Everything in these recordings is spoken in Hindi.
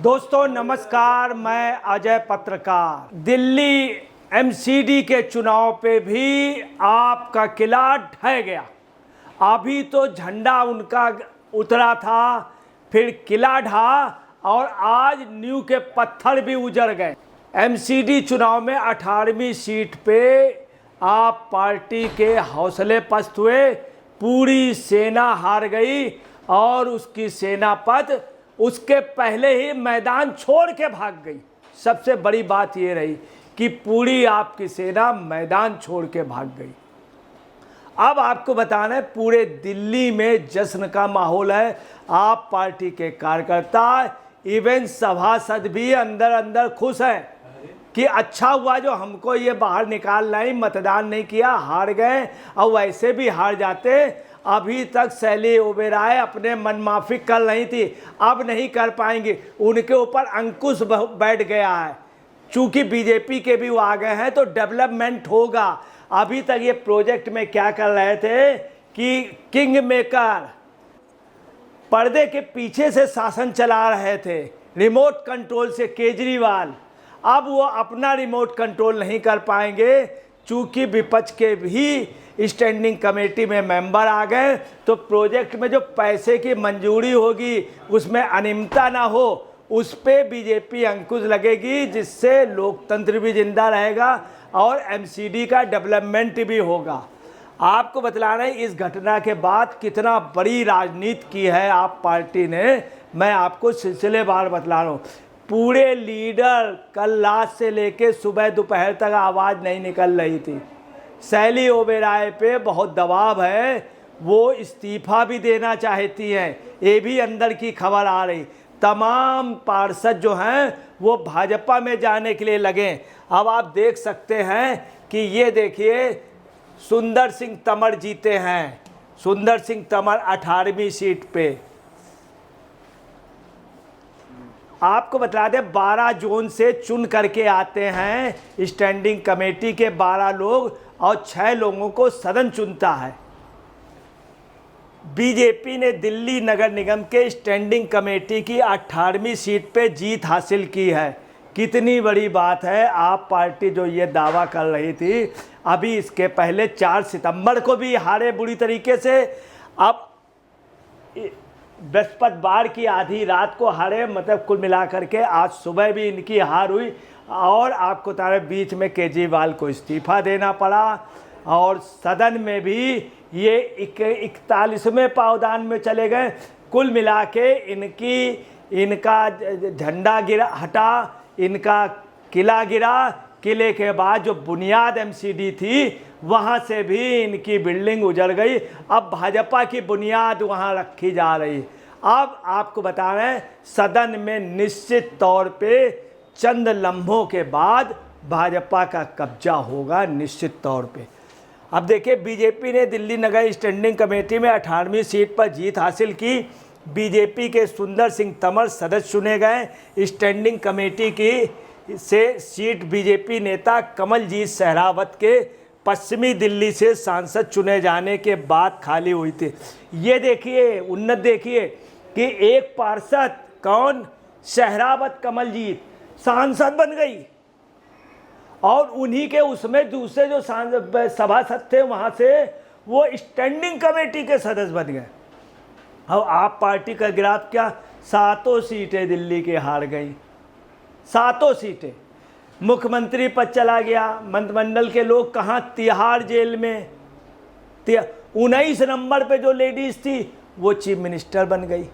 दोस्तों नमस्कार, मैं अजय पत्रकार। दिल्ली एमसीडी के चुनाव पे भी आपका किला ढह गया। अभी तो झंडा उनका उतरा था, फिर किला ढहा और आज नींव के पत्थर भी उजड़ गए। एमसीडी चुनाव में 18वीं सीट पे आप पार्टी के हौसले पस्त हुए, पूरी सेना हार गई और उसकी सेनापति उसके पहले ही मैदान छोड़ के भाग गई। सबसे बड़ी बात ये रही कि पूरी आपकी सेना मैदान छोड़ के भाग गई। अब आपको बताना है, पूरे दिल्ली में जश्न का माहौल है। आप पार्टी के कार्यकर्ता, इवन सभासद भी अंदर अंदर खुश हैं कि अच्छा हुआ जो हमको ये बाहर निकाल लाई, मतदान नहीं किया, हार गए। और वैसे भी हार जाते। अभी तक शैली ओबेरॉय अपने मनमाफी कर रही थी, अब नहीं कर पाएंगी। उनके ऊपर अंकुश बैठ गया है। चूंकि बीजेपी के भी वो आ गए हैं तो डेवलपमेंट होगा। अभी तक ये प्रोजेक्ट में क्या कर रहे थे कि किंग मेकर पर्दे के पीछे से शासन चला रहे थे, रिमोट कंट्रोल से केजरीवाल। अब वो अपना रिमोट कंट्रोल नहीं कर पाएंगे, चूंकि विपक्ष के भी स्टैंडिंग कमेटी में मेंबर आ गए। तो प्रोजेक्ट में जो पैसे की मंजूरी होगी उसमें अनियमितता ना हो, उस पर बीजेपी अंकुश लगेगी, जिससे लोकतंत्र भी जिंदा रहेगा और एमसीडी का डेवलपमेंट भी होगा। आपको बतला रहे हैं इस घटना के बाद कितना बड़ी राजनीति की है आप पार्टी ने। मैं आपको सिलसिलेवार बतला रहा हूँ। पूरे लीडर कल रात से लेके सुबह दोपहर तक आवाज़ नहीं निकल रही थी। शैली ओबेरॉय पे बहुत दबाव है, वो इस्तीफा भी देना चाहती हैं, ये भी अंदर की खबर आ रही। तमाम पार्षद जो हैं वो भाजपा में जाने के लिए लगे। अब आप देख सकते हैं कि ये देखिए सुंदर सिंह तंवर जीते हैं। सुंदर सिंह तंवर 18वीं सीट पे। आपको बता दें 12 जोन से चुन करके आते हैं स्टैंडिंग कमेटी के 12 लोग और 6 लोगों को सदन चुनता है। बीजेपी ने दिल्ली नगर निगम के स्टैंडिंग कमेटी की 18वीं सीट पे जीत हासिल की है। कितनी बड़ी बात है। आप पार्टी जो ये दावा कर रही थी, अभी इसके पहले 4 सितंबर को भी हारे बुरी तरीके से। अब बृहस्पतिवार की आधी रात को हारे, मतलब कुल मिलाकर के आज सुबह भी इनकी हार हुई। और आपको तारे बीच में केजरीवाल को इस्तीफा देना पड़ा और सदन में भी ये 41वें पावदान में चले गए। कुल मिला के इनका झंडा गिरा हटा, इनका किला गिरा। किले के बाद जो बुनियाद एमसीडी थी वहाँ से भी इनकी बिल्डिंग उजड़ गई। अब भाजपा की बुनियाद वहाँ रखी जा रही। अब आपको बता रहे हैं सदन में निश्चित तौर पे चंद लम्हों के बाद भाजपा का कब्जा होगा, निश्चित तौर पे। अब देखिए बीजेपी ने दिल्ली नगर स्टैंडिंग कमेटी में 18वीं सीट पर जीत हासिल की। बीजेपी के सुंदर सिंह तंवर सदस्य चुने गए। स्टैंडिंग कमेटी की से सीट बीजेपी नेता कमलजीत सहरावत के पश्चिमी दिल्ली से सांसद चुने जाने के बाद खाली हुई थी। ये देखिए उन्नत देखिए कि एक पार्षद कौन, सहरावत कमलजीत सांसद बन गई और उन्हीं के उसमें दूसरे जो सभासद थे वहाँ से वो स्टैंडिंग कमेटी के सदस्य बन गए। अब आप पार्टी का ग्राफ क्या, 7 सीटें दिल्ली के हार गई, 7 सीटें। मुख्यमंत्री पद चला गया। मंत्रिमंडल के लोग कहाँ, तिहाड़ जेल में। 19 नंबर पे जो लेडीज थी वो चीफ मिनिस्टर बन गई।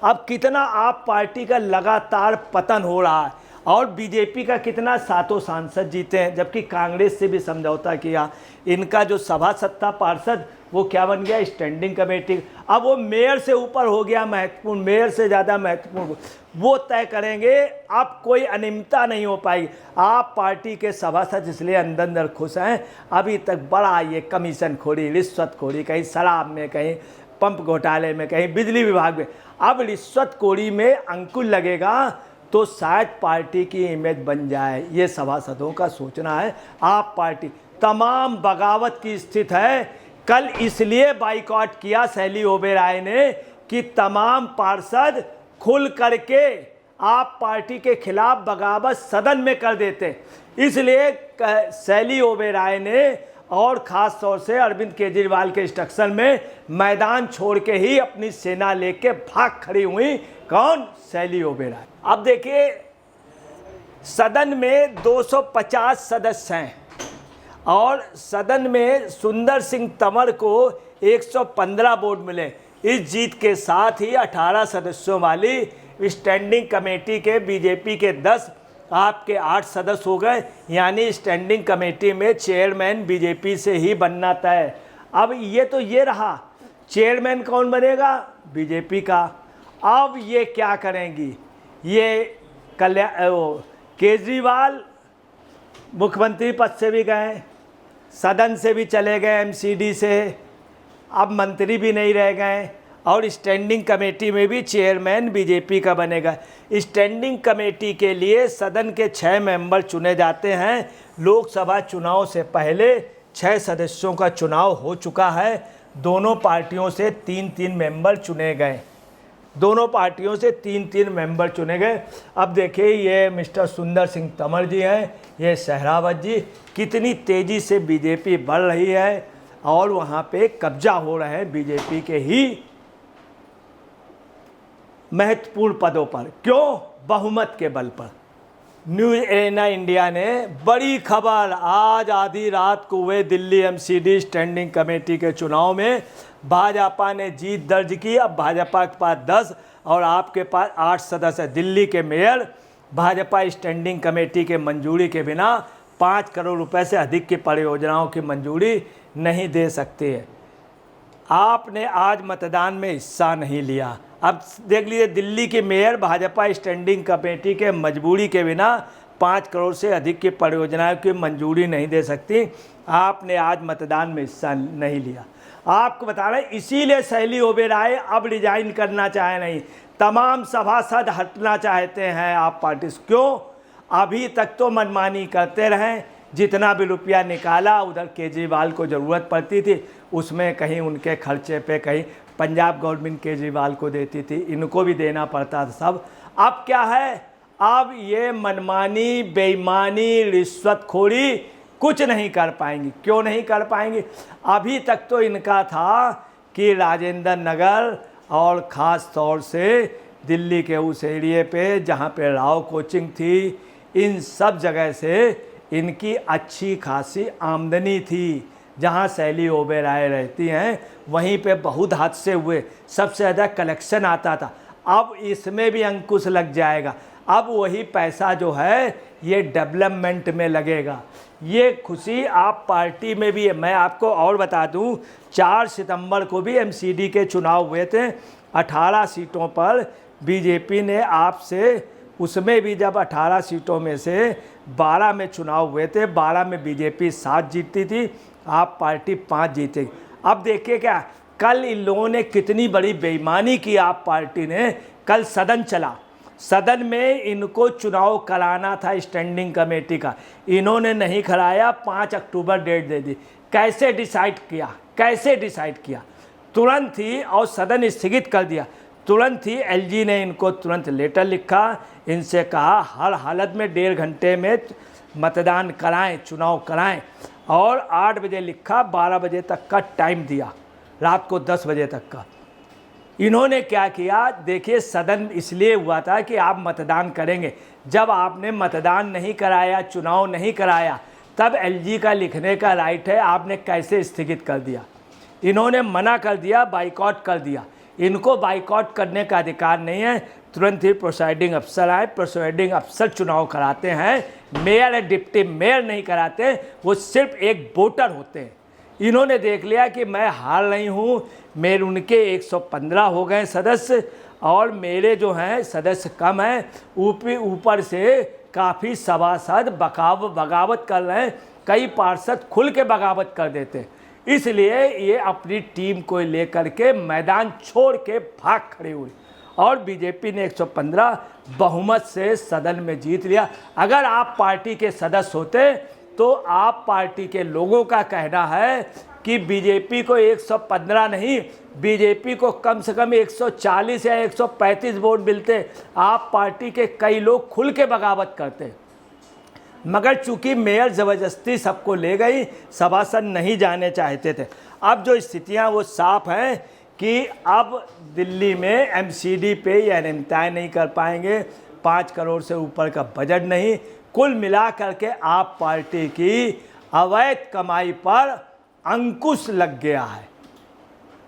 अब कितना आप पार्टी का लगातार पतन हो रहा है और बीजेपी का कितना 7 सांसद जीते हैं, जबकि कांग्रेस से भी समझौता किया। इनका जो सभासद था पार्षद वो क्या बन गया, स्टैंडिंग कमेटी। अब वो मेयर से ऊपर हो गया महत्वपूर्ण, मेयर से ज़्यादा महत्वपूर्ण वो तय करेंगे। अब कोई अनियमितता नहीं हो पाएगी। आप पार्टी के सभासद इसलिए अंदर अंदर खुश हैं। अभी तक बड़ा ये कमीशन खोरी, रिश्वत खोरी, कहीं शराब में, कहीं पंप घोटाले में, कहीं बिजली विभाग में। अब रिश्वत खोरी में अंकुश लगेगा तो शायद पार्टी की इमेज बन जाए, ये सभासदों का सोचना है। आप पार्टी तमाम बगावत की स्थिति है। कल इसलिए बाइकआउट किया शैली ओबेरॉय ने कि तमाम पार्षद खुल करके आप पार्टी के खिलाफ बगावत सदन में कर देते। इसलिए शैली ओबेरॉय ने और ख़ास तौर से अरविंद केजरीवाल के इंस्ट्रक्शन में मैदान छोड़ के ही अपनी सेना लेके भाग खड़ी हुई। कौन? शैली ओबेरॉय। अब देखिए, सदन में 250 सदस्य हैं और सदन में सुंदर सिंह तंवर को 115 वोट मिले। इस जीत के साथ ही 18 सदस्यों वाली स्टैंडिंग कमेटी के बीजेपी के 10, आपके 8 सदस्य हो गए। यानी स्टैंडिंग कमेटी में चेयरमैन बीजेपी से ही बनना तय। अब ये रहा, चेयरमैन कौन बनेगा? बीजेपी का। अब ये क्या करेंगी? ये केजरीवाल मुख्यमंत्री पद से भी गए, सदन से भी चले गए, एमसीडी से, अब मंत्री भी नहीं रह गए और स्टैंडिंग कमेटी में भी चेयरमैन बीजेपी का बनेगा। स्टैंडिंग कमेटी के लिए सदन के 6 मेंबर चुने जाते हैं। लोकसभा चुनाव से पहले 6 सदस्यों का चुनाव हो चुका है। दोनों पार्टियों से 3-3 मेंबर चुने गए। दोनों पार्टियों से 3-3 मेंबर चुने गए। अब देखिए, ये मिस्टर सुंदर सिंह तंवर जी हैं, ये सहरावत जी। कितनी तेज़ी से बीजेपी बढ़ रही है और वहाँ पे कब्जा हो रहे हैं बीजेपी के ही महत्वपूर्ण पदों पर। क्यों? बहुमत के बल पर। न्यूज़ एरेना इंडिया ने बड़ी खबर, आज आधी रात को हुए दिल्ली एमसीडी स्टैंडिंग कमेटी के चुनाव में भाजपा ने जीत दर्ज की। अब भाजपा के पास 10 और आपके पास 8 सदस्य। दिल्ली के मेयर भाजपा स्टैंडिंग कमेटी के मंजूरी के बिना 5 करोड़ रुपए से अधिक की परियोजनाओं की मंजूरी नहीं दे सकती है। आपने आज मतदान में हिस्सा नहीं लिया। अब देख लीजिए, दिल्ली के मेयर भाजपा स्टैंडिंग कमेटी के मजबूरी के बिना 5 करोड़ से अधिक की परियोजनाओं की मंजूरी नहीं दे सकती। आपने आज मतदान में हिस्सा नहीं लिया। आपको बता रहे हैं, इसीलिए शैली ओबेरॉय अब रिजाइन करना चाहे नहीं, तमाम सभासद हटना चाहते हैं आप पार्टी से। क्यों? अभी तक तो मनमानी करते रहें, जितना भी रुपया निकाला उधर केजरीवाल को ज़रूरत पड़ती थी, उसमें कहीं उनके खर्चे पे कहीं पंजाब गवर्नमेंट केजरीवाल को देती थी, इनको भी देना पड़ता था सब। अब क्या है? अब ये मनमानी, बेईमानी, रिश्वतखोरी कुछ नहीं कर पाएंगी। क्यों नहीं कर पाएंगी? अभी तक तो इनका था कि राजेंद्र नगर और ख़ास तौर से दिल्ली के उस एरिए पे जहाँ पे राव कोचिंग थी, इन सब जगह से इनकी अच्छी खासी आमदनी थी। जहाँ शैली ओबेरॉय रहती हैं वहीं पे बहुत हादसे हुए, सबसे ज़्यादा कलेक्शन आता था। अब इसमें भी अंकुश लग जाएगा। अब वही पैसा जो है ये डेवलपमेंट में लगेगा। ये खुशी आप पार्टी में भी है। मैं आपको और बता दूं, 4 सितंबर को भी एमसीडी के चुनाव हुए थे। 18 सीटों पर बीजेपी ने आपसे, उसमें भी जब 18 सीटों में से 12 में चुनाव हुए थे, 12 में बीजेपी 7 जीतती थी, आप पार्टी 5 जीतेगी। अब देखिए क्या कल इन लोगों ने कितनी बड़ी बेईमानी की। आप पार्टी ने कल सदन चला, सदन में इनको चुनाव कराना था स्टैंडिंग कमेटी का, इन्होंने नहीं कराया। 5 अक्टूबर डेट दे दी। कैसे डिसाइड किया? कैसे डिसाइड किया? तुरंत ही, और सदन स्थगित कर दिया। तुरंत ही एलजी ने इनको तुरंत लेटर लिखा, इनसे कहा हर हालत में 1.5 घंटे में मतदान कराएं, चुनाव कराएं। और 8 बजे लिखा, 12 बजे तक का टाइम दिया, रात को 10 बजे तक का। इन्होंने क्या किया? देखिए, सदन इसलिए हुआ था कि आप मतदान करेंगे। जब आपने मतदान नहीं कराया, चुनाव नहीं कराया, तब एलजी का लिखने का राइट है। आपने कैसे स्थगित कर दिया? इन्होंने मना कर दिया, बाइकआउट कर दिया। इनको बाइकआउट करने का अधिकार नहीं है। तुरंत ही प्रोसाइडिंग अफसर आए, प्रोसाइडिंग अफसर चुनाव कराते हैं। मेयर या डिप्टी मेयर नहीं कराते, वो सिर्फ एक वोटर होते हैं। इन्होंने देख लिया कि मैं हार रही हूँ, मेरे उनके 115 हो गए सदस्य और मेरे जो हैं सदस्य कम हैं, ऊपर से काफ़ी सभासद बगावत कर रहे हैं। कई पार्षद खुल के बगावत कर देते हैं। इसलिए ये अपनी टीम को लेकर के मैदान छोड़ के भाग खड़े हुए और बीजेपी ने 115 बहुमत से सदन में जीत लिया। अगर आप पार्टी के सदस्य होते तो आप पार्टी के लोगों का कहना है कि बीजेपी को 115 नहीं, बीजेपी को कम से कम 140 या 135 वोट मिलते, आप पार्टी के कई लोग खुल के बगावत करते। मगर चूंकि मेयर ज़बरदस्ती सबको ले गई, सभासद नहीं जाने चाहते थे। अब जो स्थितियां वो साफ हैं कि अब दिल्ली में एमसीडी पे ये अनियमितताएं नहीं कर पाएंगे, 5 करोड़ से ऊपर का बजट नहीं, कुल मिला करके आप पार्टी की अवैध कमाई पर अंकुश लग गया है,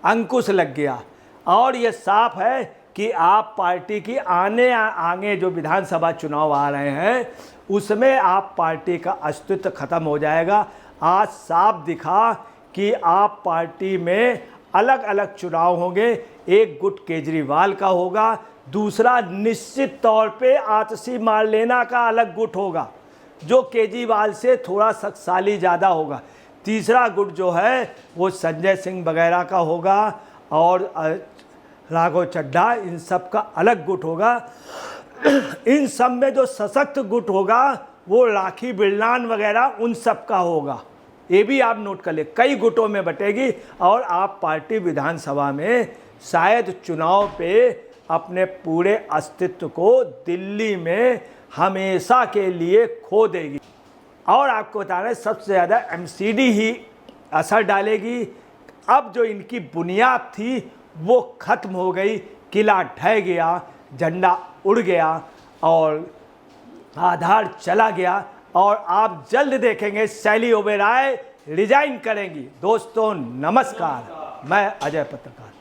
अंकुश लग गया। और ये साफ है कि आप पार्टी की आगे जो विधानसभा चुनाव आ रहे हैं उसमें आप पार्टी का अस्तित्व खत्म हो जाएगा। आज साफ दिखा कि आप पार्टी में अलग अलग चुनाव होंगे, एक गुट केजरीवाल का होगा, दूसरा निश्चित तौर पे आतिशी मारलेना का अलग गुट होगा जो केजरीवाल से थोड़ा शक्तिशाली ज़्यादा होगा, तीसरा गुट जो है वो संजय सिंह वगैरह का होगा और राघव चड्ढा, इन सब का अलग गुट होगा। इन सब में जो सशक्त गुट होगा वो राखी बिरलान वगैरह उन सब का होगा। ये भी आप नोट कर ले, कई गुटों में बटेगी और आप पार्टी विधानसभा में शायद चुनाव पे अपने पूरे अस्तित्व को दिल्ली में हमेशा के लिए खो देगी। और आपको बता रहे सबसे ज़्यादा एमसीडी ही असर डालेगी। अब जो इनकी बुनियाद थी वो खत्म हो गई, किला ढह गया, झंडा उड़ गया और आधार चला गया। और आप जल्द देखेंगे शैली ओबेरॉय रिजाइन करेंगी। दोस्तों नमस्कार, मैं अजय पत्रकार।